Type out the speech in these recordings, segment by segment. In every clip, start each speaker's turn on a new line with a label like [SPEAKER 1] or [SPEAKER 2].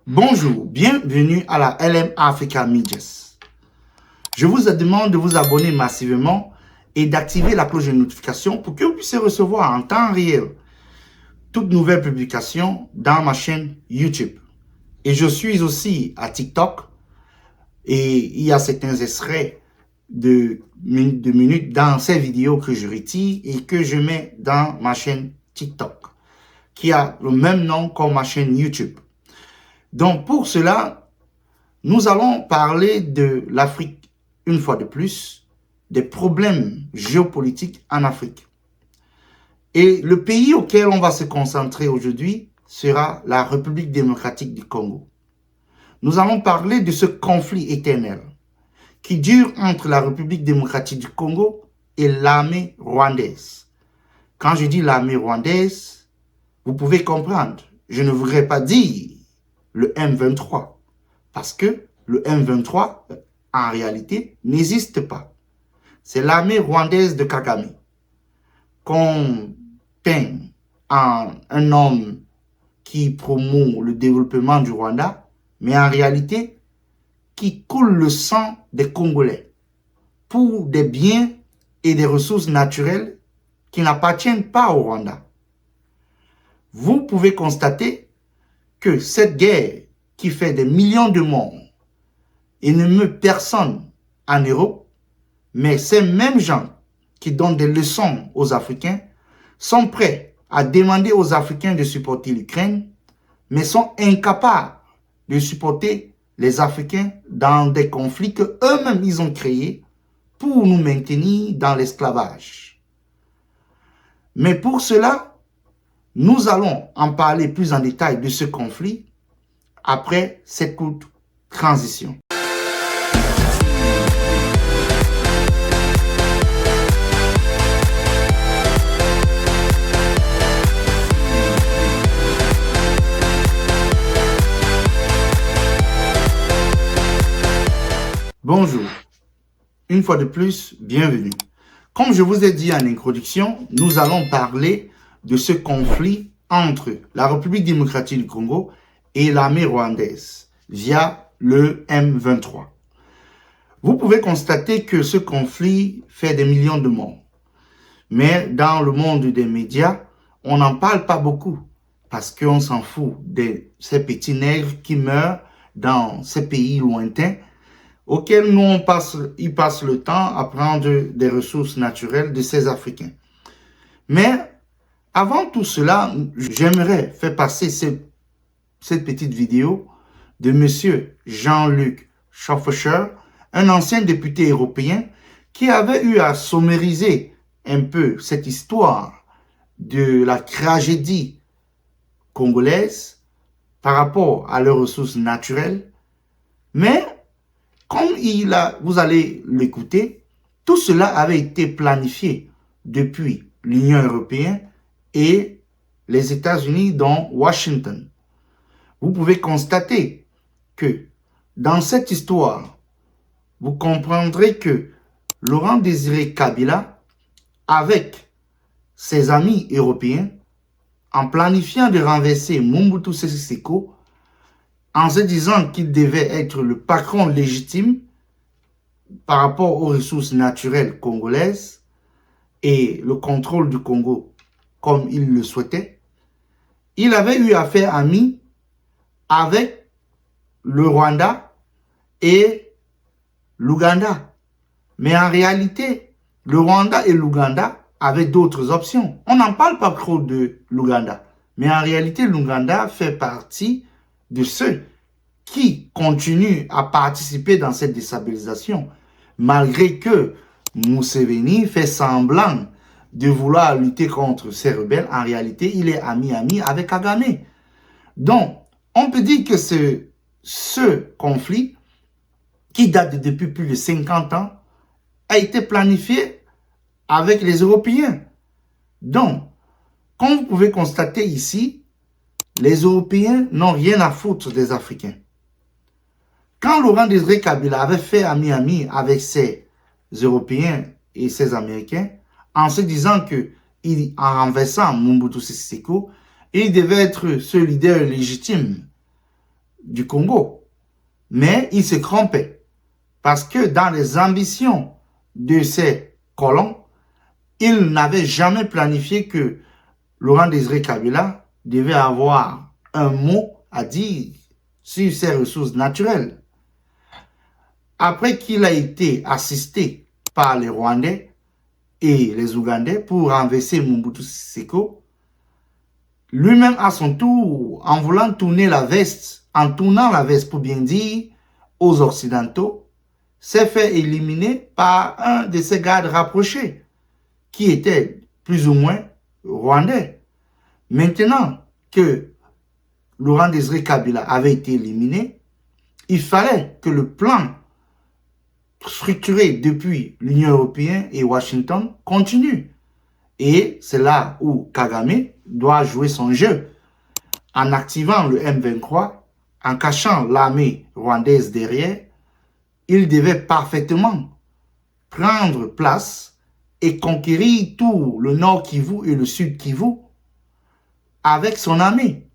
[SPEAKER 1] Bonjour, bienvenue à la LM Africa Medias. Je vous demande de vous abonner massivement et d'activer la cloche de notification pour que vous puissiez recevoir en temps réel toutes nouvelles publications dans ma chaîne YouTube. Et je suis aussi à TikTok et il y a certains extraits de minutes dans ces vidéos que je retire et que je mets dans ma chaîne TikTok qui a le même nom comme ma chaîne YouTube. Donc pour cela, nous allons parler de l'Afrique une fois de plus, des problèmes géopolitiques en Afrique. Et le pays auquel on va se concentrer aujourd'hui sera la République démocratique du Congo. Nous allons parler de ce conflit éternel qui dure entre la République démocratique du Congo et l'armée rwandaise. Quand je dis l'armée rwandaise, vous pouvez comprendre, je ne voudrais pas dire le M23, parce que le M23, en réalité, n'existe pas. C'est l'armée rwandaise de Kagame, qu'on peint en un homme qui promeut le développement du Rwanda, mais en réalité, qui coule le sang des Congolais pour des biens et des ressources naturelles qui n'appartiennent pas au Rwanda. Vous pouvez constater que cette guerre qui fait des millions de morts et ne meut personne en Europe, mais ces mêmes gens qui donnent des leçons aux Africains sont prêts à demander aux Africains de supporter l'Ukraine, mais sont incapables de supporter les Africains dans des conflits qu'eux-mêmes ils ont créés pour nous maintenir dans l'esclavage. Mais pour cela, nous allons en parler plus en détail de ce conflit après cette courte transition. Bonjour, une fois de plus, bienvenue. Comme je vous ai dit en introduction, nous allons parler de ce conflit entre la République démocratique du Congo et l'armée rwandaise via le M23. Vous pouvez constater que ce conflit fait des millions de morts. Mais dans le monde des médias, on n'en parle pas beaucoup parce qu'on s'en fout de ces petits nègres qui meurent dans ces pays lointains auxquels nous ils passent le temps à prendre des ressources naturelles de ces Africains. Mais avant tout cela, j'aimerais faire passer cette petite vidéo de monsieur Jean-Luc Schoffer, un ancien député européen qui avait eu à sommariser un peu cette histoire de la tragédie congolaise par rapport à leurs ressources naturelles. Mais comme vous allez l'écouter, tout cela avait été planifié depuis l'Union européenne et les États-Unis, dont Washington. Vous pouvez constater que dans cette histoire, vous comprendrez que Laurent Désiré Kabila, avec ses amis européens, en planifiant de renverser Mobutu Sese Seko, en se disant qu'il devait être le patron légitime par rapport aux ressources naturelles congolaises et le contrôle du Congo comme il le souhaitait, il avait eu à faire ami avec le Rwanda et l'Ouganda. Mais en réalité, le Rwanda et l'Ouganda avaient d'autres options. On n'en parle pas trop de l'Ouganda. Mais en réalité, l'Ouganda fait partie de ceux qui continuent à participer dans cette déstabilisation, malgré que Museveni fait semblant de vouloir lutter contre ces rebelles. En réalité, il est ami avec Kagame. Donc, on peut dire que ce conflit, qui date depuis plus de 50 ans, a été planifié avec les Européens. Donc, comme vous pouvez constater ici, les Européens n'ont rien à foutre des Africains. Quand Laurent Désiré Kabila avait fait ami avec ses Européens et ses Américains, en se disant que, en renversant Mobutu Sese Seko, il devait être ce leader légitime du Congo. Mais il se trompait. Parce que dans les ambitions de ces colons, ils n'avaient jamais planifié que Laurent Désiré Kabila devait avoir un mot à dire sur ses ressources naturelles. Après qu'il a été assisté par les Rwandais et les Ougandais pour renverser Mobutu Sese Seko, lui-même à son tour, en voulant tourner la veste, en tournant la veste pour bien dire aux Occidentaux, s'est fait éliminer par un de ses gardes rapprochés, qui était plus ou moins rwandais. Maintenant que Laurent Désiré Kabila avait été éliminé, il fallait que le plan structuré depuis l'Union européenne et Washington continue. Et c'est là où Kagame doit jouer son jeu, en activant le M23, en cachant l'armée rwandaise derrière. Il devait parfaitement prendre place et conquérir tout le Nord Kivu et le Sud Kivu avec son armée.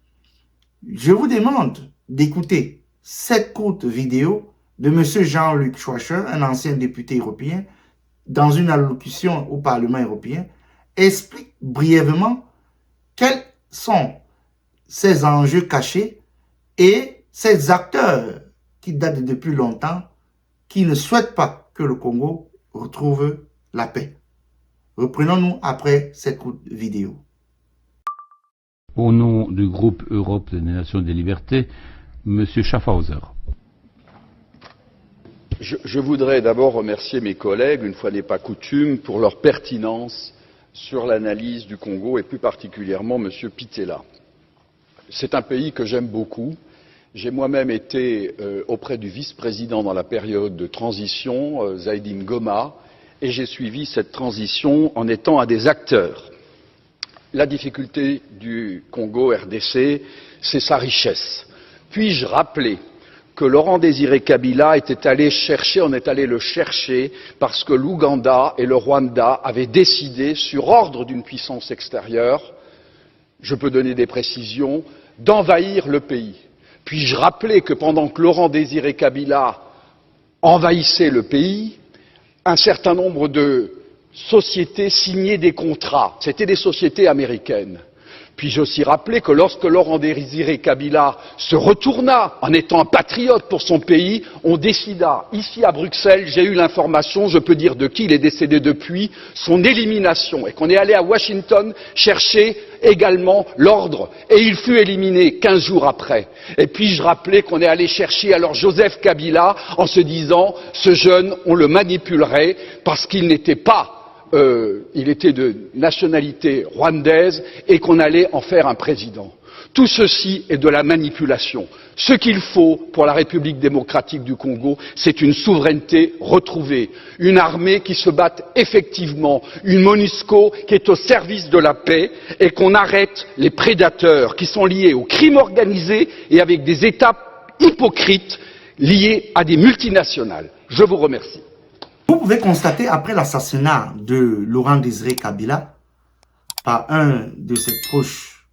[SPEAKER 1] Je vous demande d'écouter cette courte vidéo de M. Jean-Luc Schwacher, un ancien député européen, dans une allocution au Parlement européen, explique brièvement quels sont ces enjeux cachés et ces acteurs qui datent depuis longtemps, qui ne souhaitent pas que le Congo retrouve la paix. Reprenons-nous après cette courte vidéo.
[SPEAKER 2] Au nom du groupe Europe des Nations des Libertés, M. Schaffhauser.
[SPEAKER 3] Je voudrais d'abord remercier mes collègues, une fois n'est pas coutume, pour leur pertinence sur l'analyse du Congo et plus particulièrement M. Pittella. C'est un pays que j'aime beaucoup. J'ai moi-même été auprès du vice-président dans la période de transition, Zaidi Ngoma, et j'ai suivi cette transition en étant un des acteurs. La difficulté du Congo RDC, c'est sa richesse. Puis-je rappeler que Laurent Désiré Kabila était allé chercher, on est allé le chercher parce que l'Ouganda et le Rwanda avaient décidé, sur ordre d'une puissance extérieure, je peux donner des précisions, d'envahir le pays. Puis-je rappeler que pendant que Laurent Désiré Kabila envahissait le pays, un certain nombre de sociétés signaient des contrats. C'était des sociétés américaines. Puis-je aussi rappeler que lorsque Laurent Désiré Kabila se retourna en étant un patriote pour son pays, on décida, ici à Bruxelles, j'ai eu l'information, je peux dire de qui, il est décédé depuis, son élimination, et qu'on est allé à Washington chercher également l'ordre, et il fut éliminé 15 jours après. Et puis-je rappeler qu'on est allé chercher alors Joseph Kabila en se disant, ce jeune, on le manipulerait parce qu'il n'était pas il était de nationalité rwandaise et qu'on allait en faire un président. Tout ceci est de la manipulation. Ce qu'il faut pour la République démocratique du Congo, c'est une souveraineté retrouvée, une armée qui se batte effectivement, une MONUSCO qui est au service de la paix et qu'on arrête les prédateurs qui sont liés au crime organisé et avec des États hypocrites liés à des multinationales. Je vous remercie.
[SPEAKER 1] Vous pouvez constater, après l'assassinat de Laurent Désiré Kabila par un de ses proches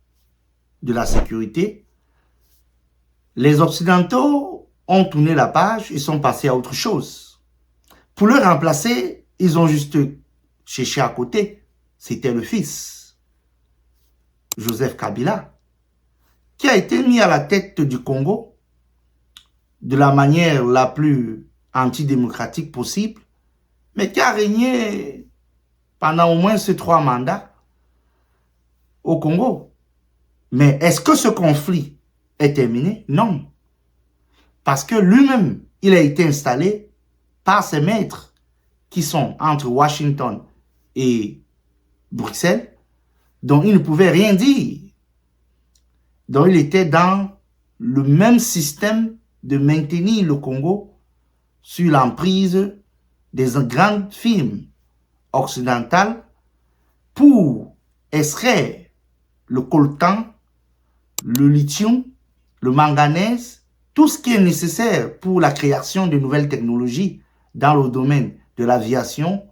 [SPEAKER 1] de la sécurité, les Occidentaux ont tourné la page et sont passés à autre chose. Pour le remplacer, ils ont juste cherché à côté. C'était le fils, Joseph Kabila, qui a été mis à la tête du Congo de la manière la plus antidémocratique possible, mais qui a régné pendant au moins ces 3 mandats au Congo. Mais est-ce que ce conflit est terminé? Non. Parce que lui-même, il a été installé par ses maîtres qui sont entre Washington et Bruxelles, dont il ne pouvait rien dire. Donc il était dans le même système de maintenir le Congo sur l'emprise des grandes firmes occidentales pour extraire le coltan, le lithium, le manganèse, tout ce qui est nécessaire pour la création de nouvelles technologies dans le domaine de l'aviation,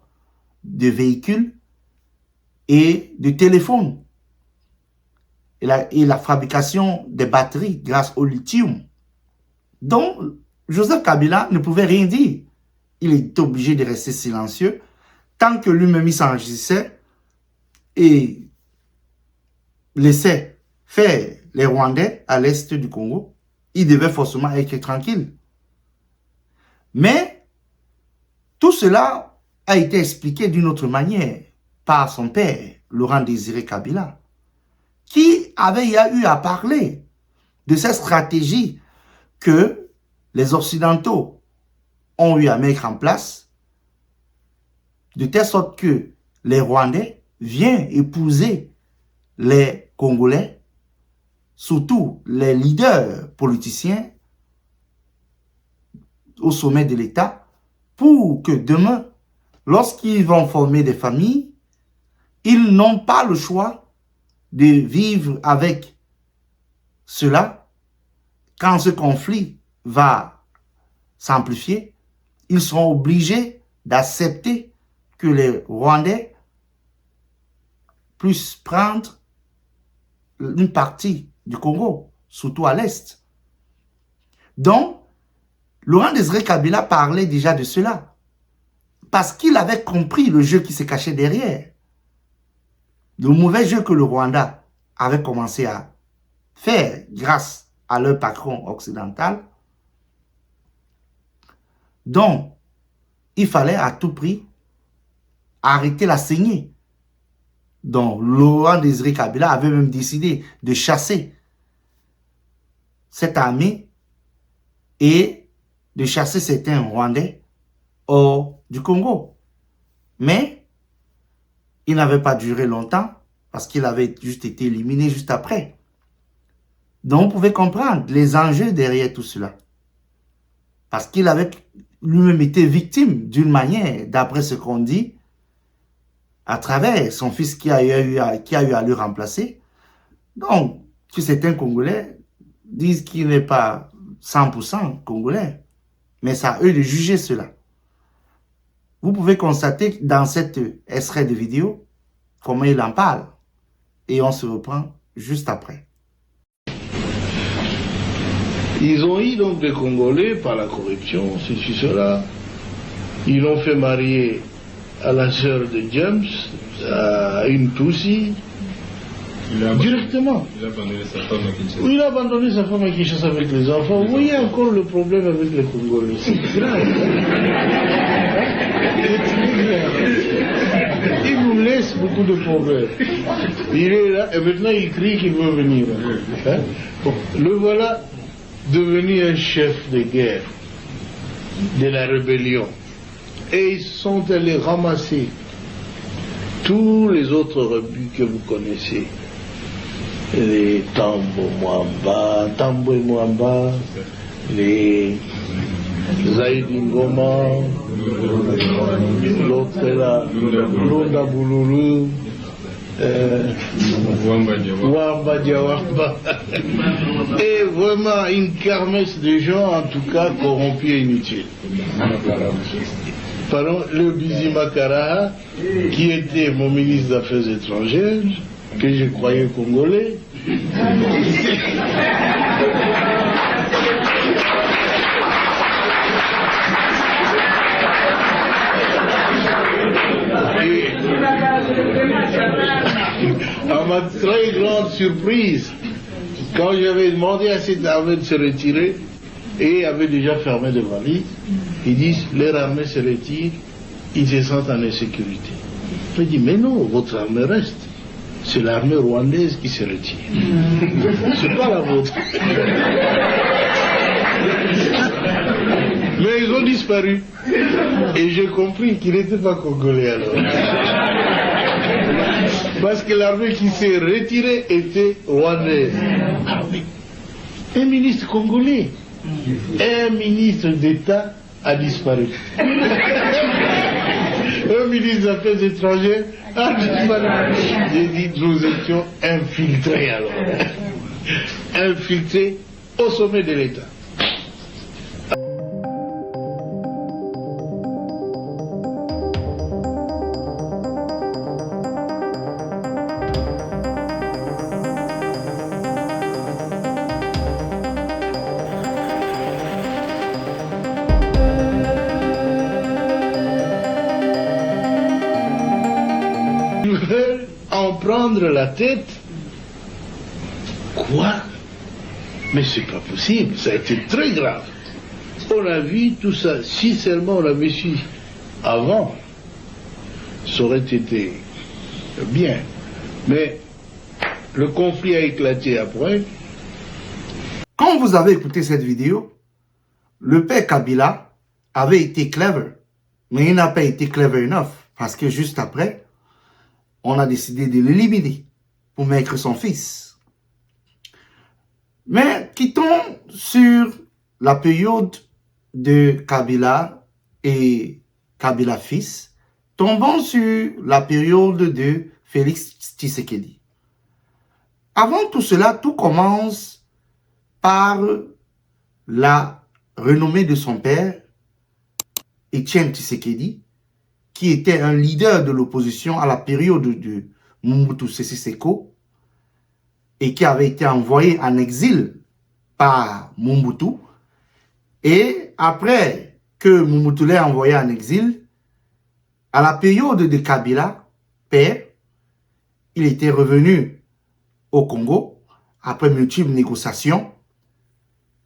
[SPEAKER 1] de véhicules et de téléphones. Et la fabrication des batteries grâce au lithium. Donc, Joseph Kabila ne pouvait rien dire. Il est obligé de rester silencieux tant que lui-même il s'enrichissait et laissait faire les Rwandais à l'est du Congo. Il devait forcément être tranquille. Mais tout cela a été expliqué d'une autre manière par son père, Laurent Désiré Kabila, qui avait eu à parler de cette stratégie que les Occidentaux ont eu à mettre en place, de telle sorte que les Rwandais viennent épouser les Congolais, surtout les leaders politiciens au sommet de l'État, pour que demain, lorsqu'ils vont former des familles, ils n'ont pas le choix de vivre avec cela. Quand ce conflit va s'amplifier, ils seront obligés d'accepter que les Rwandais puissent prendre une partie du Congo, surtout à l'est. Donc, Laurent Désiré Kabila parlait déjà de cela, parce qu'il avait compris le jeu qui se cachait derrière. Le mauvais jeu que le Rwanda avait commencé à faire grâce à leur patron occidental. Donc, il fallait à tout prix arrêter la saignée. Donc, Laurent Désiré Kabila avait même décidé de chasser cette armée et de chasser certains Rwandais hors du Congo. Mais il n'avait pas duré longtemps parce qu'il avait juste été éliminé juste après. Donc, vous pouvez comprendre les enjeux derrière tout cela. Parce qu'il avait lui-même été victime d'une manière, d'après ce qu'on dit, à travers son fils qui a eu à le remplacer. Donc, que certains Congolais disent qu'il n'est pas 100% Congolais. Mais c'est à eux de juger cela. Vous pouvez constater dans cet extrait de vidéo comment il en parle. Et on se reprend juste après.
[SPEAKER 4] Ils ont eu donc des Congolais par la corruption, ceci, cela. Ils l'ont fait marier à la sœur de James, à une Tutsi, directement.
[SPEAKER 5] Il a abandonné sa femme à Kinshasa.
[SPEAKER 4] Oui, il a abandonné sa femme à Kinshasa avec les enfants. Vous voyez encore le problème avec les Congolais. C'est grave. Il nous laisse beaucoup de problèmes. Il est là et maintenant il crie qu'il veut venir. Hein? Bon, le voilà devenu un chef de guerre de la rébellion. Et ils sont allés ramasser tous les autres rebus que vous connaissez. Les Tambo et Mwamba, les Zaïdi Ngoma, l'autre là, Lunda Boululu, Wamba Diawamba. Et vraiment une kermesse de gens, en tout cas corrompus et inutiles. Pardon, le Bizima Karaha, qui était mon ministre des Affaires étrangères, que je croyais congolais. Et, à ma très grande surprise, quand j'avais demandé à cette armée de se retirer, et avait déjà fermé des valises, ils disent, leur armée se retire, ils se sentent en insécurité. Je dis, mais non, votre armée reste. C'est l'armée rwandaise qui se retire. C'est pas la vôtre. Mais ils ont disparu. Et j'ai compris qu'ils n'étaient pas congolais alors. Parce que l'armée qui s'est retirée était rwandaise. Ah oui. Un ministre congolais, un ministre d'État a disparu. Un ministre des Affaires étrangères a disparu. J'ai dit, nous étions infiltrés alors. Infiltrés au sommet de l'État. m'en prendre la tête. Quoi? Mais c'est pas possible, ça a été très grave. On a vu tout ça, si seulement on avait su avant, ça aurait été bien. Mais le conflit a éclaté après.
[SPEAKER 1] Quand vous avez écouté cette vidéo, le père Kabila avait été clever, mais il n'a pas été clever enough, parce que juste après, on a décidé de l'éliminer pour mettre son fils. Mais quittons sur la période de Kabila et Kabila fils, tombons sur la période de Félix Tshisekedi. Avant tout cela, tout commence par la renommée de son père, Etienne Tshisekedi, qui était un leader de l'opposition à la période de Mobutu Sese Seko et qui avait été envoyé en exil par Mobutu. Et après que Mobutu l'ait envoyé en exil, à la période de Kabila, père, il était revenu au Congo après multiples négociations.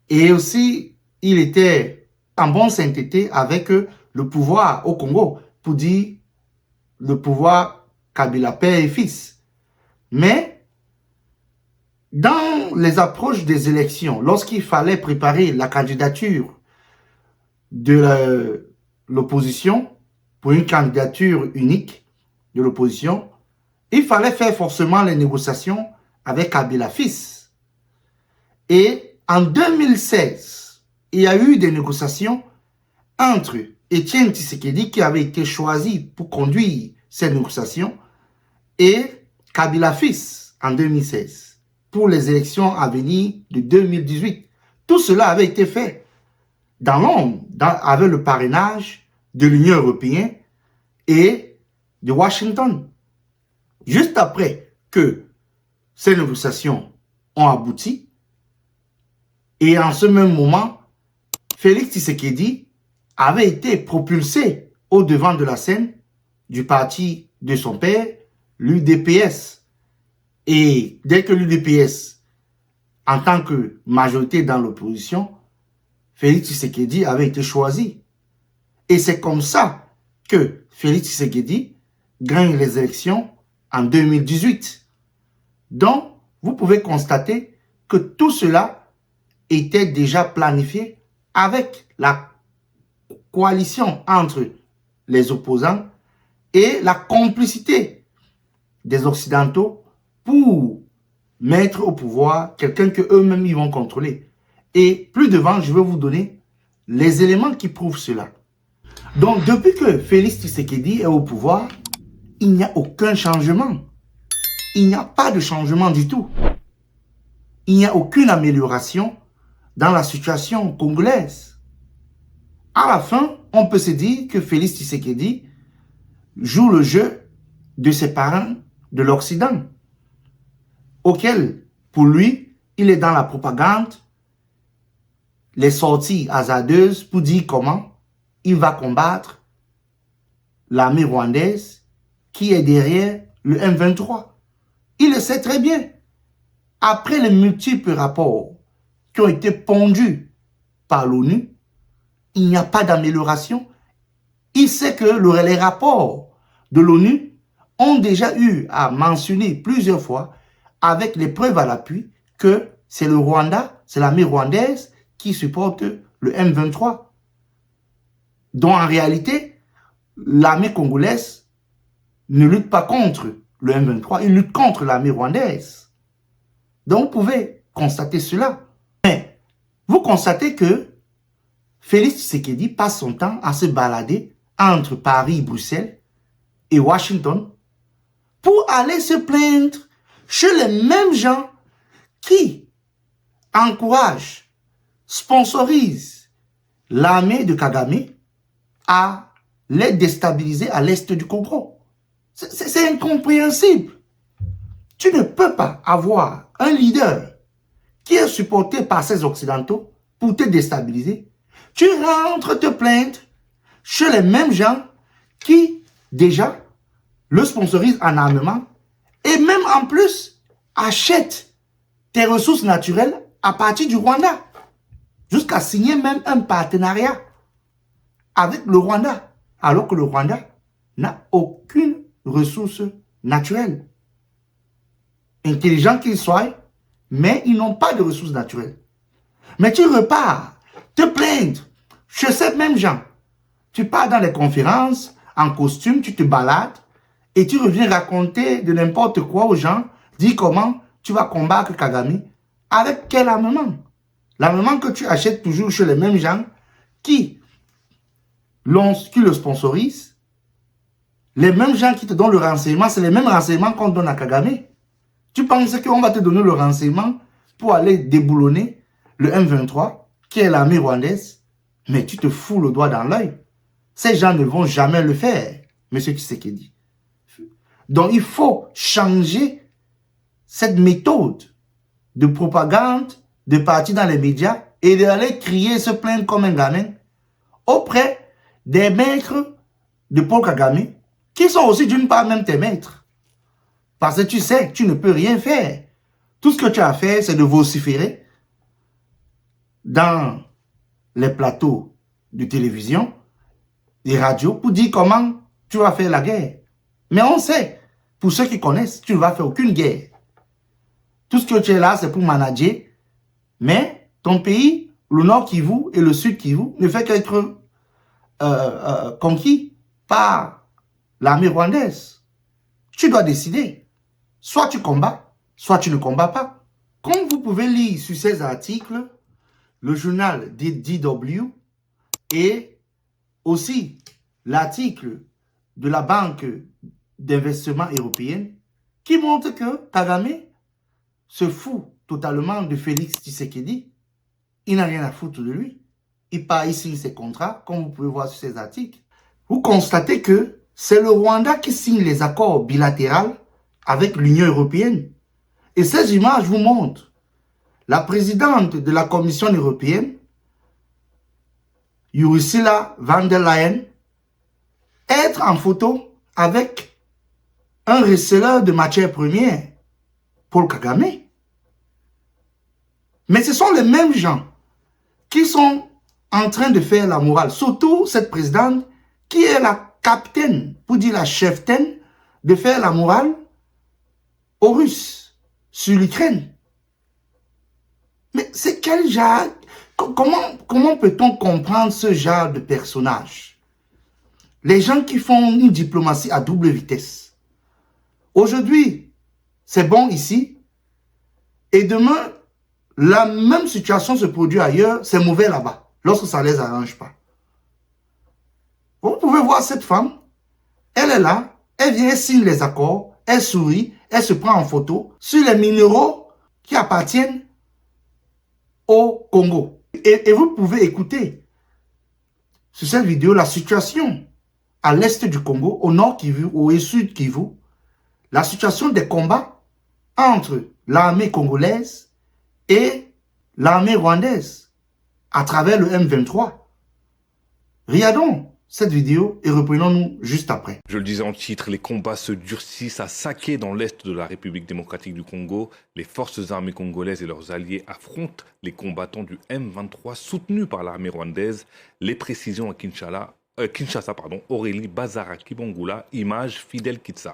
[SPEAKER 1] Et aussi, il était en bonne sainteté avec le pouvoir au Congo, pour dire le pouvoir Kabila père et fils. Mais, dans les approches des élections, lorsqu'il fallait préparer la candidature de l'opposition, pour une candidature unique de l'opposition, il fallait faire forcément les négociations avec Kabila fils. Et en 2016, il y a eu des négociations entre Etienne Tshisekedi, qui avait été choisi pour conduire ces négociations, et Kabila fils en 2016, pour les élections à venir de 2018. Tout cela avait été fait dans l'ombre, avec le parrainage de l'Union européenne et de Washington. Juste après que ces négociations ont abouti, et en ce même moment, Félix Tshisekedi avait été propulsé au devant de la scène du parti de son père, l'UDPS. Et dès que l'UDPS, en tant que majorité dans l'opposition, Félix Tshisekedi avait été choisi. Et c'est comme ça que Félix Tshisekedi gagne les élections en 2018. Donc, vous pouvez constater que tout cela était déjà planifié avec la coalition entre les opposants et la complicité des Occidentaux pour mettre au pouvoir quelqu'un que eux-mêmes ils vont contrôler. Et plus devant, je vais vous donner les éléments qui prouvent cela. Donc, depuis que Félix Tshisekedi est au pouvoir, il n'y a aucun changement. Il n'y a pas de changement du tout. Il n'y a aucune amélioration dans la situation congolaise. À la fin, on peut se dire que Félix Tshisekedi joue le jeu de ses parents de l'Occident, auquel, pour lui, il est dans la propagande, les sorties hasardeuses pour dire comment il va combattre l'armée rwandaise qui est derrière le M23. Il le sait très bien. Après les multiples rapports qui ont été pondus par l'ONU, il n'y a pas d'amélioration. Il sait que les rapports de l'ONU ont déjà eu à mentionner plusieurs fois, avec les preuves à l'appui, que c'est le Rwanda, c'est l'armée rwandaise qui supporte le M23. Donc en réalité, l'armée congolaise ne lutte pas contre le M23, il lutte contre l'armée rwandaise. Donc vous pouvez constater cela. Mais vous constatez que Félix Tshisekedi passe son temps à se balader entre Paris, Bruxelles et Washington pour aller se plaindre chez les mêmes gens qui encouragent, sponsorisent l'armée de Kagame à les déstabiliser à l'est du Congo. C'est incompréhensible. Tu ne peux pas avoir un leader qui est supporté par ces Occidentaux pour te déstabiliser. Tu rentres te plaindre chez les mêmes gens qui, déjà, le sponsorisent en armement Et même en plus, achète tes ressources naturelles à partir du Rwanda. Jusqu'à signer même un partenariat avec le Rwanda. Alors que le Rwanda n'a aucune ressource naturelle. Intelligent qu'ils soient, mais ils n'ont pas de ressources naturelles. Mais tu repars, te plaindre chez ces mêmes gens. Tu pars dans les conférences, en costume, tu te balades, et tu reviens raconter de n'importe quoi aux gens, dis comment tu vas combattre Kagame, avec quel armement? L'armement que tu achètes toujours chez les mêmes gens qui le sponsorisent, les mêmes gens qui te donnent le renseignement, c'est les mêmes renseignements qu'on donne à Kagame. Tu penses qu'on va te donner le renseignement pour aller déboulonner le M23, qui est l'armée rwandaise, mais tu te fous le doigt dans l'œil. Ces gens ne vont jamais le faire, M. Tshisekedi. Donc il faut changer cette méthode de propagande, de partir dans les médias et d'aller crier, se plaindre comme un gamin auprès des maîtres de Paul Kagame, qui sont aussi d'une part même tes maîtres. Parce que tu sais, tu ne peux rien faire. Tout ce que tu as fait, c'est de vociférer dans les plateaux de télévision, des radios, pour dire comment tu vas faire la guerre. Mais on sait, pour ceux qui connaissent, tu ne vas faire aucune guerre. Tout ce que tu es là, c'est pour manager, mais ton pays, le Nord Kivu et le Sud Kivu, ne fait qu'être conquis par l'armée rwandaise. Tu dois décider. Soit tu combats, soit tu ne combats pas. Comme vous pouvez lire sur ces articles, le journal DW et aussi l'article de la Banque d'investissement européenne qui montre que Kagame se fout totalement de Félix Tshisekedi. Il n'a rien à foutre de lui. Il part, il signe ses contrats, comme vous pouvez voir sur ces articles. Vous constatez que c'est le Rwanda qui signe les accords bilatéraux avec l'Union européenne. Et ces images vous montrent la présidente de la Commission européenne, Ursula von der Leyen, être en photo avec un receleur de matières premières, Paul Kagame. Mais ce sont les mêmes gens qui sont en train de faire la morale. Surtout cette présidente qui est la capitaine, pour dire la cheftaine, de faire la morale aux Russes sur l'Ukraine. Mais c'est quel genre... Comment peut-on comprendre ce genre de personnage? Les gens qui font une diplomatie à double vitesse. Aujourd'hui, c'est bon ici. Et demain, la même situation se produit ailleurs. C'est mauvais là-bas. Lorsque ça ne les arrange pas. Vous pouvez voir cette femme. Elle est là. Elle vient, elle signe les accords. Elle sourit. Elle se prend en photo sur les minéraux qui appartiennent au Congo. Et vous pouvez écouter sur cette vidéo la situation à l'est du Congo, au nord Kivu, au sud Kivu, la situation des combats entre l'armée congolaise et l'armée rwandaise à travers le M23. Regardons cette vidéo et reprenons-nous juste après.
[SPEAKER 5] Je le disais en titre, les combats se durcissent à Sake dans l'est de la République démocratique du Congo. Les forces armées congolaises et leurs alliés affrontent les combattants du M23 soutenus par l'armée rwandaise. Les précisions à Kinshasa, Aurélie Bazara-Kibongula, image Fidel Kitsa.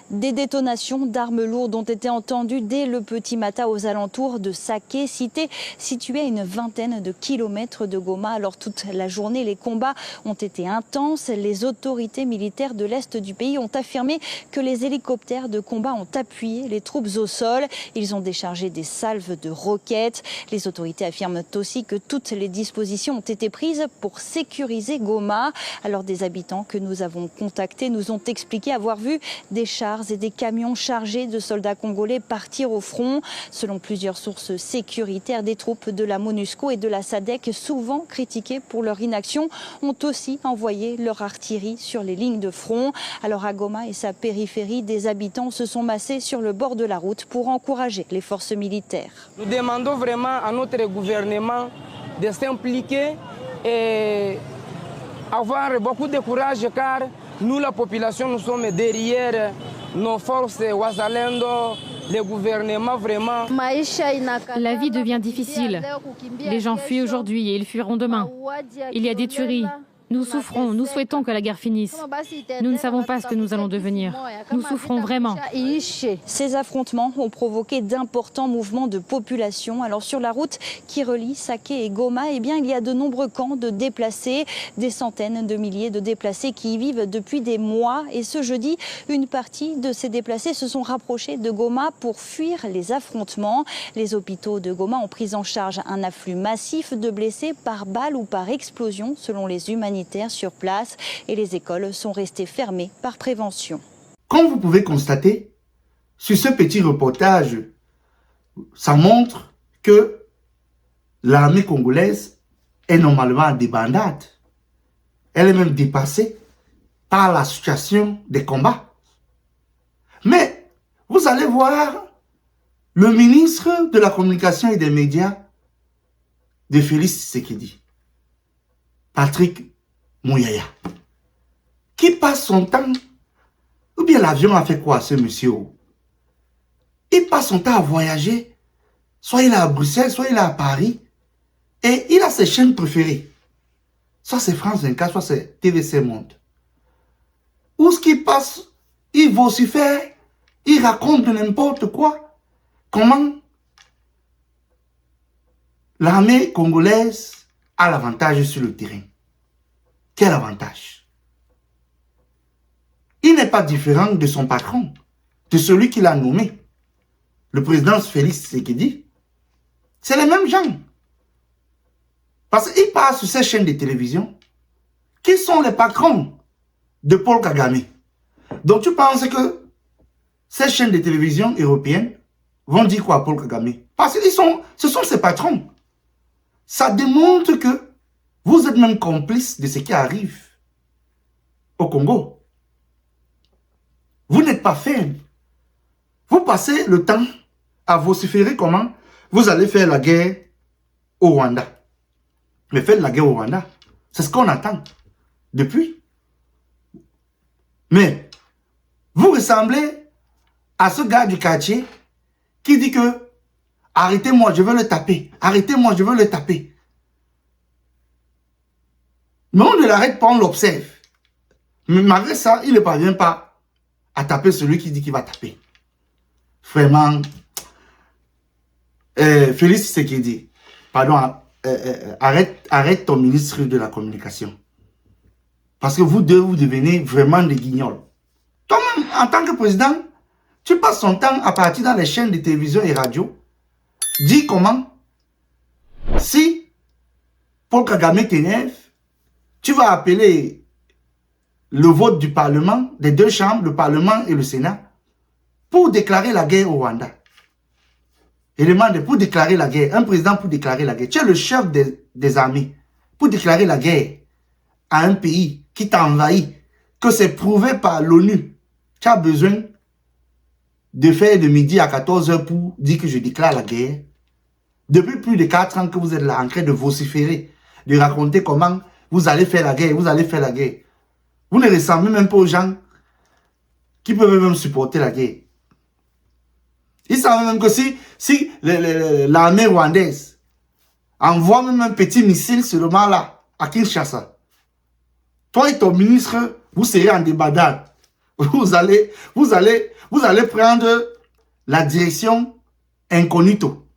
[SPEAKER 6] Des détonations d'armes lourdes ont été entendues dès le petit matin aux alentours de Sake, cité située à une vingtaine de kilomètres de Goma. Alors toute la journée, les combats ont été intenses. Les autorités militaires de l'Est du pays ont affirmé que les hélicoptères de combat ont appuyé les troupes au sol. Ils ont déchargé des salves de roquettes. Les autorités affirment aussi que toutes les dispositions ont été prises pour sécuriser Goma. Alors des habitants que nous avons contactés nous ont expliqué avoir vu des chars et des camions chargés de soldats congolais partir au front. Selon plusieurs sources sécuritaires, des troupes de la MONUSCO et de la SADC, souvent critiquées pour leur inaction, ont aussi envoyé leur artillerie sur les lignes de front. Alors à Goma et sa périphérie, des habitants se sont massés sur le bord de la route pour encourager les forces militaires.
[SPEAKER 7] Nous demandons vraiment à notre gouvernement de s'impliquer et avoir beaucoup de courage car nous, la population, nous sommes derrière nos forces wazalendo, les gouvernements vraiment.
[SPEAKER 8] La vie devient difficile. Les gens fuient aujourd'hui et ils fuiront demain. Il y a des tueries. Nous souffrons, nous souhaitons que la guerre finisse. Nous ne savons pas ce que nous allons devenir. Nous souffrons vraiment.
[SPEAKER 6] Ces affrontements ont provoqué d'importants mouvements de population. Alors sur la route qui relie Saké et Goma, eh bien, il y a de nombreux camps de déplacés, des centaines de milliers de déplacés qui y vivent depuis des mois. Et ce jeudi, une partie de ces déplacés se sont rapprochés de Goma pour fuir les affrontements. Les hôpitaux de Goma ont pris en charge un afflux massif de blessés par balle ou par explosion, selon les humanitaires sur place, et les écoles sont restées fermées par prévention.
[SPEAKER 1] Comme vous pouvez constater, sur ce petit reportage, ça montre que l'armée congolaise est normalement en débandade. Elle est même dépassée par la situation des combats. Mais vous allez voir le ministre de la Communication et des Médias de Félix Tshisekedi, Patrick Mouyaya, qui passe son temps, ou bien l'avion a fait quoi ce monsieur? Il passe son temps à voyager, soit il est à Bruxelles, soit il est à Paris, et il a ses chaînes préférées. Soit c'est France 24, soit c'est TVC Monde. Où ce qu'il passe, il vocifère, il raconte de n'importe quoi. Comment l'armée congolaise a l'avantage sur le terrain. Quel avantage? Il n'est pas différent de son patron, de celui qui l'a nommé. Le président Félix Tshisekedi, c'est les mêmes gens. Parce qu'il passe sur ces chaînes de télévision qui sont les patrons de Paul Kagame. Donc tu penses que ces chaînes de télévision européennes vont dire quoi à Paul Kagame? Parce que ce sont ses patrons. Ça démontre que vous êtes même complice de ce qui arrive au Congo. Vous n'êtes pas ferme. Vous passez le temps à vociférer comment vous allez faire la guerre au Rwanda. Mais faites la guerre au Rwanda. C'est ce qu'on attend depuis. Mais vous ressemblez à ce gars du quartier qui dit que arrêtez-moi, je veux le taper. Arrêtez-moi, je veux le taper. Mais on ne l'arrête pas, on l'observe. Mais malgré ça, il ne parvient pas à taper celui qui dit qu'il va taper. Vraiment, Félix Tshisekedi, pardon, arrête ton ministre de la Communication. Parce que vous deux, vous devenez vraiment des guignols. Toi-même, en tant que président, tu passes ton temps à partir dans les chaînes de télévision et radio. Dis comment, si Paul Kagame t'énerve, tu vas appeler le vote du Parlement, des deux chambres, le Parlement et le Sénat, pour déclarer la guerre au Rwanda. Il demande pour déclarer la guerre, un président pour déclarer la guerre. Tu es le chef des armées pour déclarer la guerre à un pays qui t'a envahi, que c'est prouvé par l'ONU. Tu as besoin de faire de midi à 14h pour dire que je déclare la guerre. Depuis plus de 4 ans que vous êtes là en train de vociférer, de raconter comment vous allez faire la guerre, vous allez faire la guerre. Vous ne ressemblez même pas aux gens qui peuvent même supporter la guerre. Ils savent même que si l'armée rwandaise envoie même un petit missile seulement là, à Kinshasa, toi et ton ministre, vous serez en débandade. Vous allez prendre la direction incognito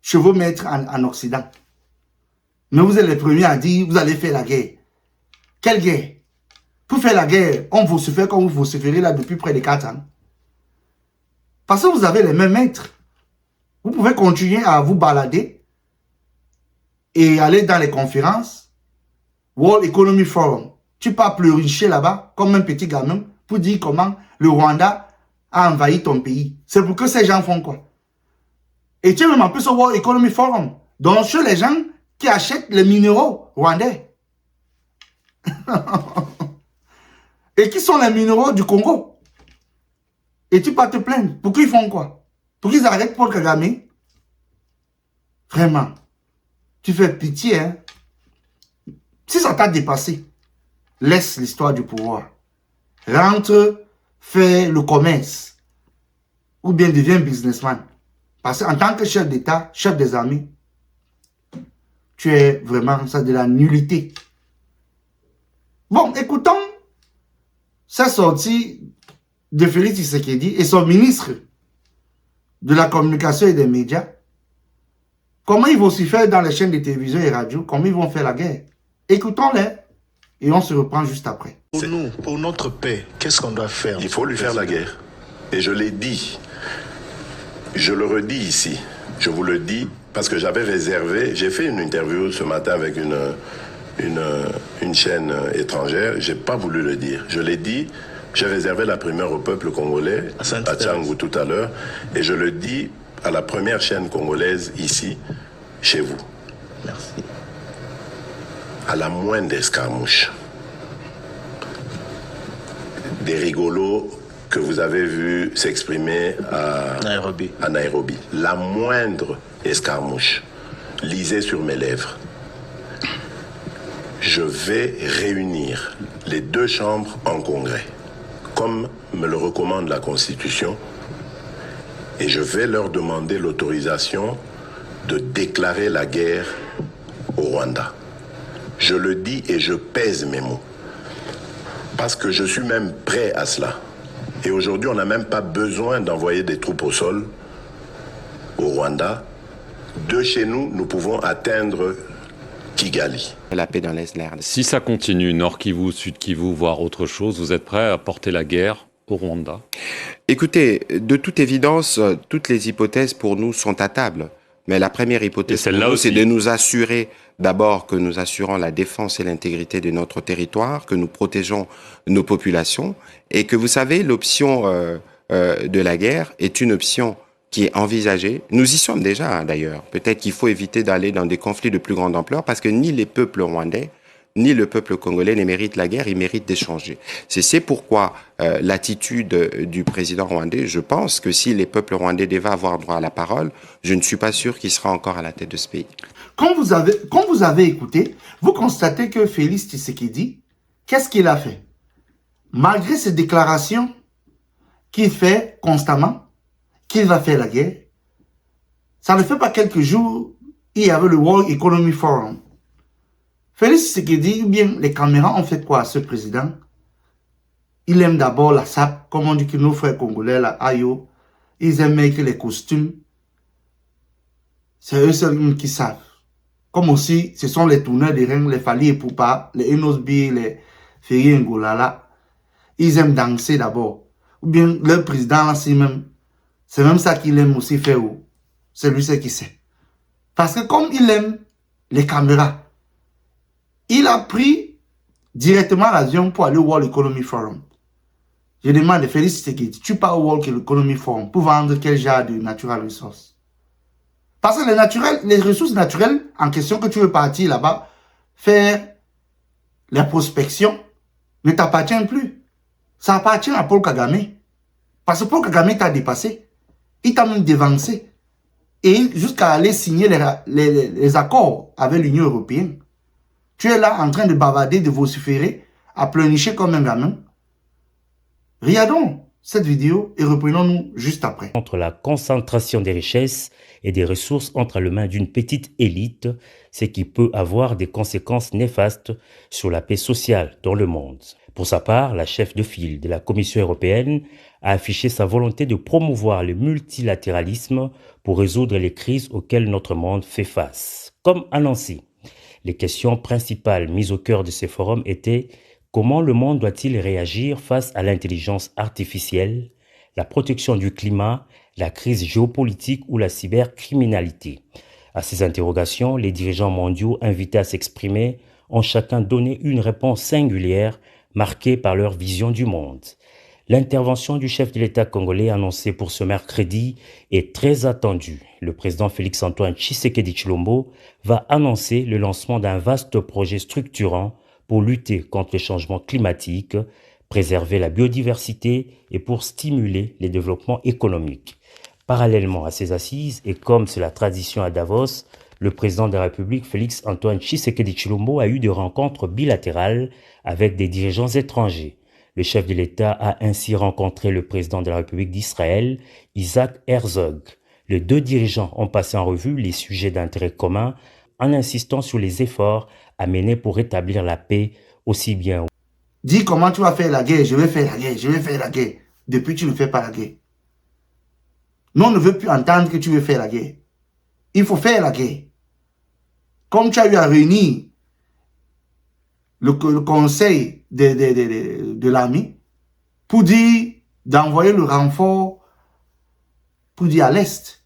[SPEAKER 1] chez vos maîtres en Occident. Mais vous êtes les premiers à dire, vous allez faire la guerre. Quelle guerre? Pour faire la guerre, on vous se fait comme vous se ferez là depuis près de 4 ans. Parce que vous avez les mêmes maîtres. Vous pouvez continuer à vous balader et aller dans les conférences. World Economic Forum. Tu pars pleurnicher là-bas comme un petit gamin pour dire comment le Rwanda a envahi ton pays. C'est pour que ces gens font quoi? Et tu es même en plus au World Economic Forum. Donc chez les gens qui achètent les minéraux rwandais. Et qui sont les minéraux du Congo. Et tu peux te plaindre. Pour qu'ils font quoi? Pour qu'ils arrêtent Paul Kagame? Vraiment. Tu fais pitié, hein? Si ça t'a dépassé, laisse l'histoire du pouvoir. Rentre faire le commerce ou bien devient businessman. Parce qu'en tant que chef d'État, chef des armées, tu es vraiment ça de la nullité. Bon, écoutons sa sortie de Félix Tshisekedi et son ministre de la communication et des médias. Comment ils vont s'y faire dans les chaînes de télévision et radio? Comment ils vont faire la guerre? Écoutons-les et on se reprend juste après.
[SPEAKER 9] Pour nous, pour notre paix, qu'est-ce qu'on doit faire?
[SPEAKER 10] Il faut lui faire la guerre. Et je l'ai dit. Je le redis ici. Je vous le dis parce que j'avais réservé. J'ai fait une interview ce matin avec une chaîne étrangère. J'ai pas voulu le dire. Je l'ai dit. J'ai réservé la primeur au peuple congolais, à Tchangou tout à l'heure. Et je le dis à la première chaîne congolaise ici, chez vous.
[SPEAKER 9] Merci.
[SPEAKER 10] À la moindre escarmouche, des rigolos que vous avez vus s'exprimer à Nairobi. La moindre escarmouche, lisez sur mes lèvres. Je vais réunir les deux chambres en congrès, comme me le recommande la Constitution, et je vais leur demander l'autorisation de déclarer la guerre au Rwanda. Je le dis et je pèse mes mots, parce que je suis même prêt à cela. Et aujourd'hui, on n'a même pas besoin d'envoyer des troupes au sol au Rwanda. De chez nous, nous pouvons atteindre Kigali.
[SPEAKER 11] La paix dans l'Est.
[SPEAKER 12] Si ça continue, Nord Kivu, Sud Kivu, voire autre chose, vous êtes prêt à porter la guerre au Rwanda?
[SPEAKER 11] Écoutez, de toute évidence, toutes les hypothèses pour nous sont à table. Mais la première hypothèse, c'est de nous assurer d'abord que nous assurons la défense et l'intégrité de notre territoire, que nous protégeons nos populations, et que vous savez, l'option de la guerre est une option qui est envisagée. Nous y sommes déjà d'ailleurs. Peut-être qu'il faut éviter d'aller dans des conflits de plus grande ampleur parce que ni les peuples rwandais ni le peuple congolais ne méritent la guerre, ils méritent d'échanger. C'est pourquoi l'attitude du président rwandais, je pense que si les peuples rwandais devaient avoir droit à la parole, je ne suis pas sûr qu'il sera encore à la tête de ce pays.
[SPEAKER 1] Quand vous avez écouté, vous constatez que Félix Tshisekedi, qu'est-ce qu'il a fait? Malgré ces déclarations qu'il fait constamment, qu'il va faire la guerre, ça ne fait pas quelques jours, il y avait le World Economic Forum. Félix Tshisekedi, ou bien les caméras ont fait quoi à ce président? Il aime d'abord la sape, comme on dit que nos frères congolais, la Ayo, ils aiment mettre les costumes. C'est eux seuls qui savent. Comme aussi, ce sont les tourneurs des reins, les Fali et Poupa, les Enosbi, les Ferry Ngolala. Ils aiment danser d'abord. Ou bien leur président, là, c'est même ça qu'il aime aussi faire. C'est lui qui sait. Parce que comme il aime les caméras, il a pris directement l'avion pour aller au World Economic Forum. Je demande à Félix Tshisekedi, tu pars au World Economic Forum pour vendre quel genre de natural resources? Parce que les ressources naturelles en question que tu veux partir là-bas, faire la prospection, ne t'appartient plus. Ça appartient à Paul Kagame. Parce que Paul Kagame t'a dépassé. Il t'a même dévancé. Et jusqu'à aller signer les accords avec l'Union européenne. Tu es là en train de bavarder, de vociférer, à pleurnicher comme un gamin. Regardons cette vidéo et reprenons-nous juste après.
[SPEAKER 13] Entre la concentration des richesses et des ressources entre les mains d'une petite élite, ce qui peut avoir des conséquences néfastes sur la paix sociale dans le monde. Pour sa part, la chef de file de la Commission européenne a affiché sa volonté de promouvoir le multilatéralisme pour résoudre les crises auxquelles notre monde fait face. Comme annoncé, les questions principales mises au cœur de ce forum étaient comment le monde doit-il réagir face à l'intelligence artificielle, la protection du climat, la crise géopolitique ou la cybercriminalité. À ces interrogations, les dirigeants mondiaux invités à s'exprimer ont chacun donné une réponse singulière marquée par leur vision du monde. L'intervention du chef de l'État congolais annoncée pour ce mercredi est très attendue. Le président Félix-Antoine Tshisekedi Tshilombo va annoncer le lancement d'un vaste projet structurant pour lutter contre le changement climatique, préserver la biodiversité et pour stimuler les développements économiques. Parallèlement à ces assises, et comme c'est la tradition à Davos, le président de la République Félix-Antoine Tshisekedi Tshilombo a eu des rencontres bilatérales avec des dirigeants étrangers. Le chef de l'État a ainsi rencontré le président de la République d'Israël, Isaac Herzog. Les deux dirigeants ont passé en revue les sujets d'intérêt commun en insistant sur les efforts à mener pour rétablir la paix aussi bien.
[SPEAKER 1] Dis comment tu vas faire la guerre, je vais faire la guerre, je vais faire la guerre. Depuis tu ne fais pas la guerre. Nous on ne veut plus entendre que tu veux faire la guerre. Il faut faire la guerre. Comme tu as eu à réunir le conseil de l'armée pour dire d'envoyer le renfort pour dire à l'Est.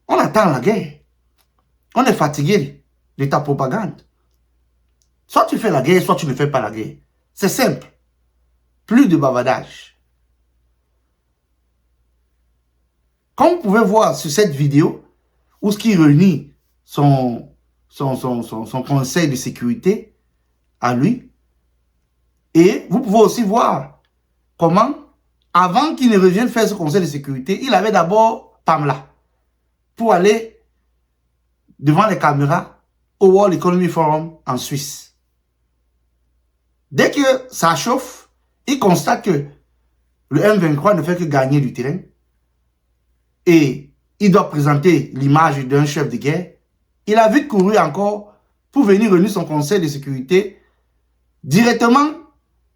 [SPEAKER 1] On attend la guerre. On est fatigué de ta propagande. Soit tu fais la guerre, soit tu ne fais pas la guerre. C'est simple. Plus de bavardage. Comme vous pouvez voir sur cette vidéo, où ce qui réunit son conseil de sécurité à lui, et vous pouvez aussi voir comment, avant qu'il ne revienne faire ce conseil de sécurité, il avait d'abord Pamela pour aller devant les caméras au World Economic Forum en Suisse. Dès que ça chauffe, il constate que le M23 ne fait que gagner du terrain et il doit présenter l'image d'un chef de guerre. Il a vite couru encore pour venir réunir son conseil de sécurité. Directement,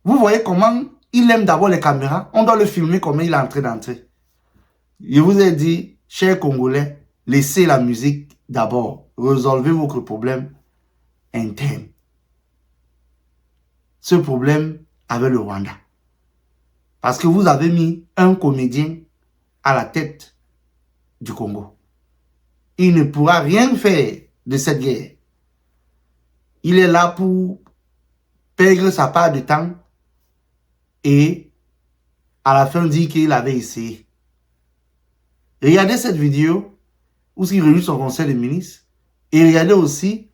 [SPEAKER 1] vous voyez comment il aime d'abord les caméras. On doit le filmer comment il est en train d'entrer. Je vous ai dit, chers Congolais, laissez la musique d'abord. Résolvez votre problème interne. Ce problème avec le Rwanda. Parce que vous avez mis un comédien à la tête du Congo. Il ne pourra rien faire de cette guerre. Il est là pour perdre sa part de temps et à la fin dire qu'il avait essayé. Regardez cette vidéo où il réunit son conseil de ministres et regardez aussi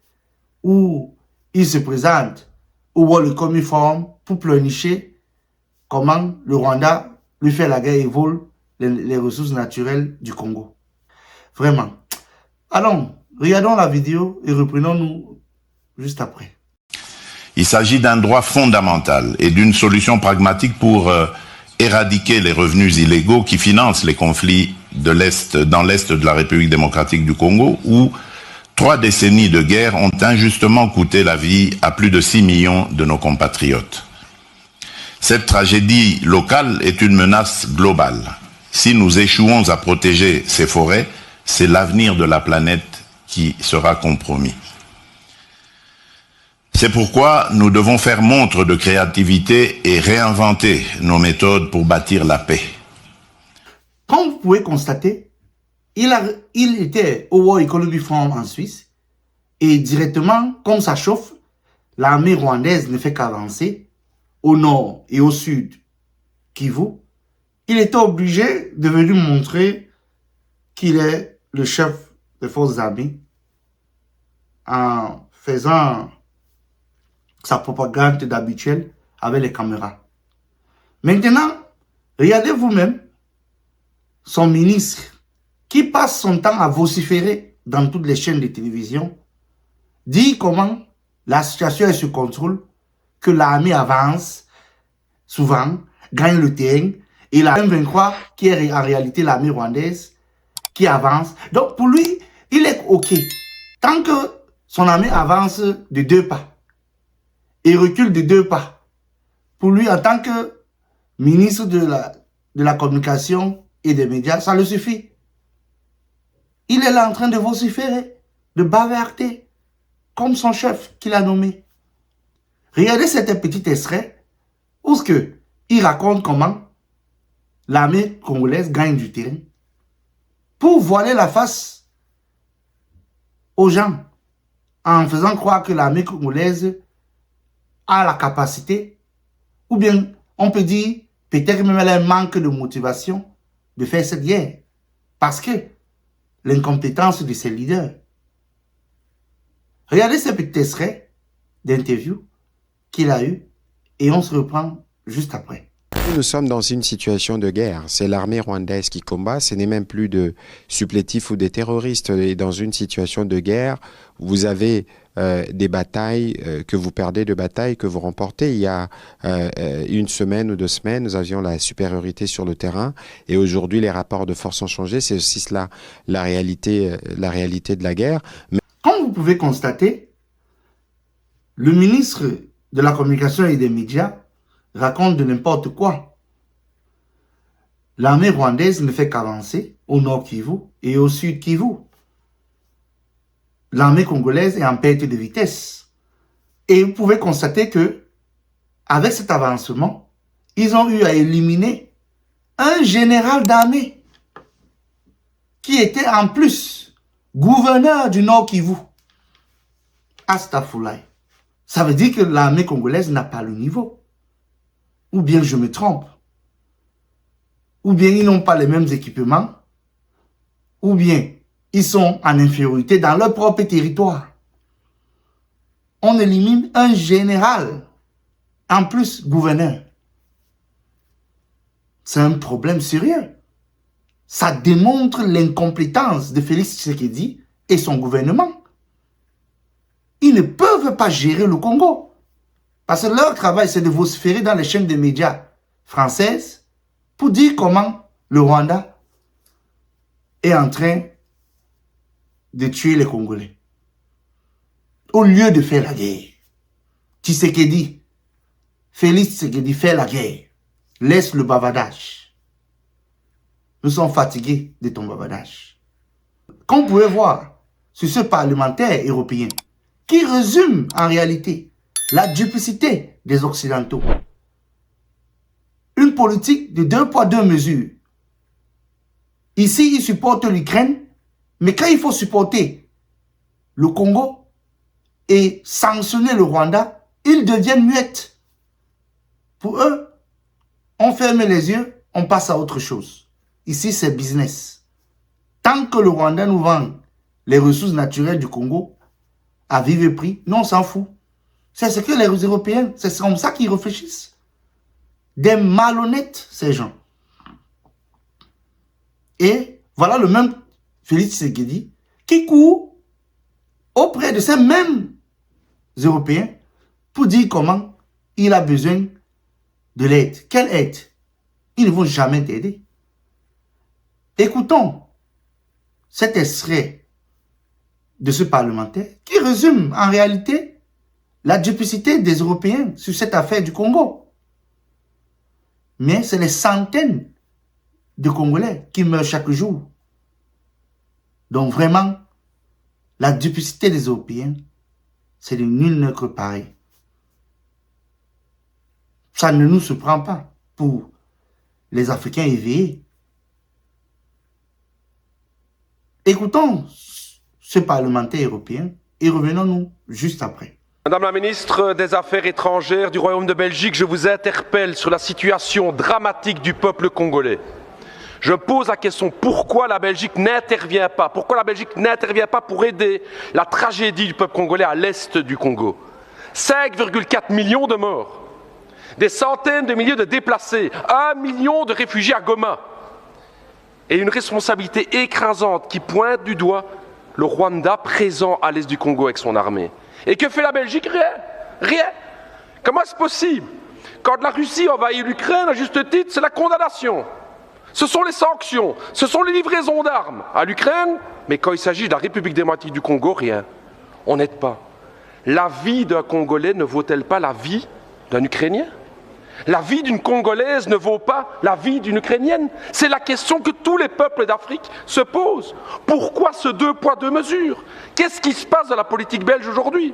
[SPEAKER 1] où il se présente au World Economic Forum pour pleurnicher comment le Rwanda lui fait la guerre et vole les ressources naturelles du Congo. Vraiment. Allons, regardons la vidéo et reprenons-nous juste après.
[SPEAKER 10] Il s'agit d'un droit fondamental et d'une solution pragmatique pour éradiquer les revenus illégaux qui financent les conflits dans l'Est de la République démocratique du Congo, où 3 décennies de guerre ont injustement coûté la vie à plus de 6 millions de nos compatriotes. Cette tragédie locale est une menace globale. Si nous échouons à protéger ces forêts, c'est l'avenir de la planète qui sera compromis. C'est pourquoi nous devons faire montre de créativité et réinventer nos méthodes pour bâtir la paix.
[SPEAKER 1] Comme vous pouvez constater, il était au World Economic Forum en Suisse et directement, comme ça chauffe, l'armée rwandaise ne fait qu'avancer au nord et au sud Kivu. Il était obligé de venir montrer qu'il est le chef des forces armées en faisant sa propagande d'habituel avec les caméras. Maintenant, regardez vous-même son ministre qui passe son temps à vociférer dans toutes les chaînes de télévision, dit comment la situation est sous contrôle, que l'armée avance souvent, gagne le terrain, et la M23, qui est en réalité l'armée rwandaise, qui avance. Donc pour lui, il est OK. Tant que son armée avance de 2 pas, et recule de 2 pas. Pour lui, en tant que ministre de la communication et des médias, ça le suffit. Il est là en train de vociférer, de bavarder, comme son chef qu'il a nommé. Regardez cet petit extrait où il raconte comment l'armée congolaise gagne du terrain pour voiler la face aux gens en faisant croire que l'armée congolaise a la capacité, ou bien on peut dire peut-être même elle a un manque de motivation de faire cette guerre parce que l'incompétence de ses leaders. Regardez ce petit extrait d'interview qu'il a eu et on se reprend juste après.
[SPEAKER 11] Nous sommes dans une situation de guerre. C'est l'armée rwandaise qui combat. Ce n'est même plus de supplétifs ou des terroristes. Et dans une situation de guerre, vous avez des batailles que vous perdez, de batailles que vous remportez. Il y a une semaine ou 2 semaines, nous avions la supériorité sur le terrain. Et aujourd'hui, les rapports de force ont changé. C'est aussi cela la réalité de la guerre. Mais...
[SPEAKER 1] Comme vous pouvez constater, le ministre de la Communication et des Médias raconte de n'importe quoi. L'armée rwandaise ne fait qu'avancer au nord Kivu et au sud Kivu. L'armée congolaise est en perte de vitesse. Et vous pouvez constater que, avec cet avancement, ils ont eu à éliminer un général d'armée qui était en plus gouverneur du nord Kivu. Astafoulaye. Ça veut dire que l'armée congolaise n'a pas le niveau. Ou bien je me trompe. Ou bien ils n'ont pas les mêmes équipements. Ou bien ils sont en infériorité dans leur propre territoire. On élimine un général, en plus gouverneur. C'est un problème sérieux. Ça démontre l'incompétence de Félix Tshisekedi et son gouvernement. Ils ne peuvent pas gérer le Congo. Parce que leur travail, c'est de vociférer dans les chaînes de médias françaises pour dire comment le Rwanda est en train de tuer les Congolais. Au lieu de faire la guerre. Tshisekedi, Félix Tshisekedi fait la guerre. Laisse le bavardage. Nous sommes fatigués de ton bavardage. Comme vous pouvez voir sur ce parlementaire européen qui résume en réalité la duplicité des Occidentaux. Une politique de 2 poids 2 mesures. Ici, ils supportent l'Ukraine, mais quand il faut supporter le Congo et sanctionner le Rwanda, ils deviennent muettes. Pour eux, on ferme les yeux, on passe à autre chose. Ici, c'est business. Tant que le Rwanda nous vend les ressources naturelles du Congo à vive prix, nous on s'en fout. C'est ce que les Européens, c'est comme ça qu'ils réfléchissent. Des malhonnêtes, ces gens. Et voilà le même Félix Tshisekedi qui court auprès de ces mêmes Européens pour dire comment il a besoin de l'aide. Quelle aide? Ils ne vont jamais t'aider. Écoutons cet extrait de ce parlementaire qui résume en réalité la duplicité des Européens sur cette affaire du Congo. Mais c'est les centaines de Congolais qui meurent chaque jour. Donc vraiment, la duplicité des Européens, c'est de nul n'autre pareil. Ça ne nous surprend pas pour les Africains éveillés. Écoutons ce parlementaire européen et revenons-nous juste après.
[SPEAKER 14] Madame la ministre des Affaires étrangères du Royaume de Belgique, je vous interpelle sur la situation dramatique du peuple congolais. Je pose la question, pourquoi la Belgique n'intervient pas? Pourquoi la Belgique n'intervient pas pour aider la tragédie du peuple congolais à l'est du Congo? 5,4 millions de morts, des centaines de milliers de déplacés, 1 million de réfugiés à Goma, et une responsabilité écrasante qui pointe du doigt le Rwanda présent à l'est du Congo avec son armée. Et que fait la Belgique? Rien. Rien. Comment est-ce possible? Quand la Russie envahit l'Ukraine, à juste titre, c'est la condamnation. Ce sont les sanctions, ce sont les livraisons d'armes à l'Ukraine, mais quand il s'agit de la République démocratique du Congo, rien. On n'aide pas. La vie d'un Congolais ne vaut-elle pas la vie d'un Ukrainien? La vie d'une Congolaise ne vaut pas la vie d'une Ukrainienne? C'est la question que tous les peuples d'Afrique se posent. Pourquoi ce 2 poids 2 mesures? Qu'est-ce qui se passe dans la politique belge aujourd'hui?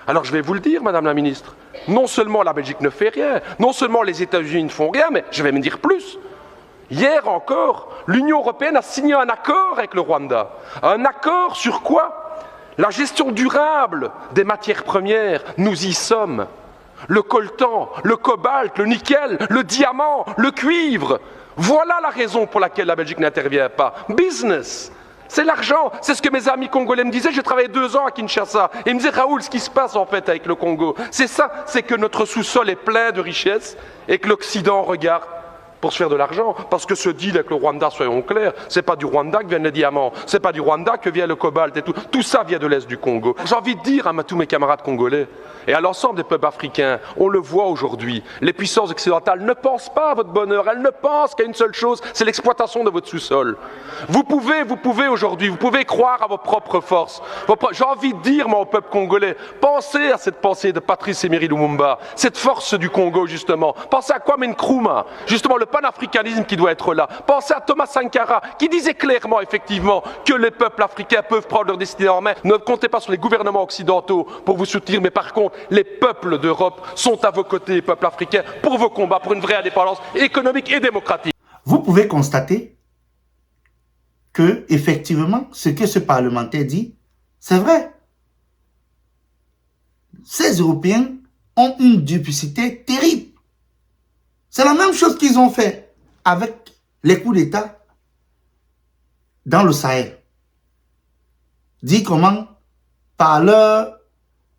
[SPEAKER 14] Alors je vais vous le dire, Madame la Ministre, non seulement la Belgique ne fait rien, non seulement les États-Unis ne font rien, mais je vais me dire plus. Hier encore, l'Union européenne a signé un accord avec le Rwanda. Un accord sur quoi? La gestion durable des matières premières. Nous y sommes. Le coltan, le cobalt, le nickel, le diamant, le cuivre. Voilà la raison pour laquelle la Belgique n'intervient pas. Business. C'est l'argent. C'est ce que mes amis congolais me disaient. J'ai travaillé 2 ans à Kinshasa. Et ils me disaient, Raoul, ce qui se passe en fait avec le Congo, c'est ça, c'est que notre sous-sol est plein de richesses et que l'Occident regarde pour se faire de l'argent. Parce que ce deal avec le Rwanda, soyons clairs, c'est pas du Rwanda que viennent les diamants, c'est pas du Rwanda que vient le cobalt et tout. Tout ça vient de l'Est du Congo. J'ai envie de dire à tous mes camarades congolais et à l'ensemble des peuples africains, on le voit aujourd'hui, les puissances occidentales ne pensent pas à votre bonheur, elles ne pensent qu'à une seule chose, c'est l'exploitation de votre sous-sol. Vous pouvez aujourd'hui, vous pouvez croire à vos propres forces. J'ai envie de dire, moi, au peuple congolais, pensez à cette pensée de Patrice Emery Lumumba, cette force du Congo, justement. Pensez à Kwame Nkrumah, justement, le panafricanisme qui doit être là. Pensez à Thomas Sankara, qui disait clairement, effectivement, que les peuples africains peuvent prendre leur destinée en main. Ne comptez pas sur les gouvernements occidentaux pour vous soutenir, mais par contre, les peuples d'Europe sont à vos côtés, les peuples africains, pour vos combats pour une vraie indépendance économique et démocratique.
[SPEAKER 1] Vous pouvez constater que, effectivement, ce que ce parlementaire dit, c'est vrai. Ces Européens ont une duplicité terrible. C'est la même chose qu'ils ont fait avec les coups d'État dans le Sahel. Dit comment, par leur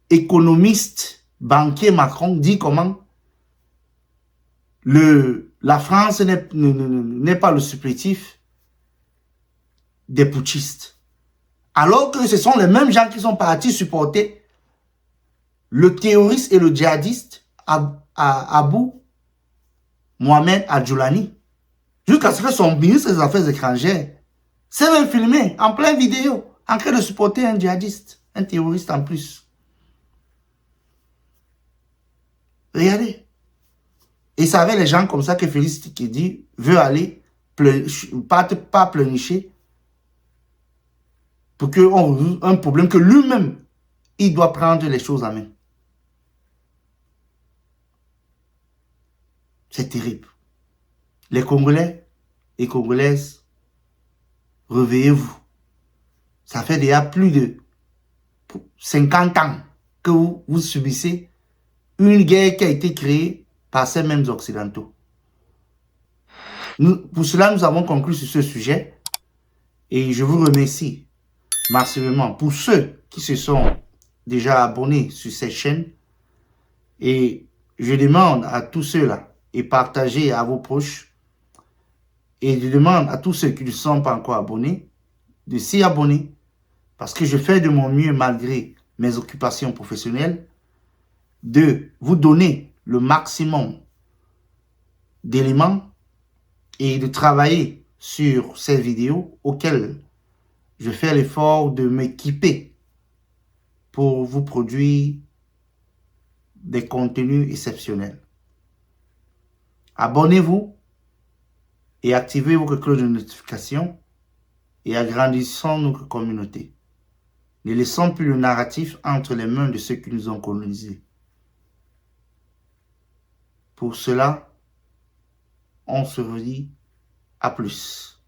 [SPEAKER 1] économiste, banquier Macron, dit comment la France n'est pas le supplétif des putschistes. Alors que ce sont les mêmes gens qui sont partis supporter le terroriste et le djihadiste Abu Mohamed Adjoulani, jusqu'à ce que son ministre des Affaires étrangères s'est même filmé en pleine vidéo en train de supporter un djihadiste, un terroriste en plus. Regardez. Et c'est avec les gens comme ça que Félix Tshisekedi veut aller pas pleurnicher pour qu'on résolve un problème que lui-même, il doit prendre les choses en main. C'est terrible. Les Congolais et Congolaises, réveillez-vous. Ça fait déjà plus de 50 ans que vous subissez une guerre qui a été créée par ces mêmes Occidentaux. Pour cela, nous avons conclu sur ce sujet et je vous remercie massivement pour ceux qui se sont déjà abonnés sur cette chaîne et je demande à tous ceux-là et partagez à vos proches et je demande à tous ceux qui ne sont pas encore abonnés de s'y abonner parce que je fais de mon mieux malgré mes occupations professionnelles de vous donner le maximum d'éléments et de travailler sur ces vidéos auxquelles je fais l'effort de m'équiper pour vous produire des contenus exceptionnels. Abonnez-vous et activez vos cloches de notification et agrandissons notre communauté. Ne laissons plus le narratif entre les mains de ceux qui nous ont colonisés. Pour cela, on se redit à plus.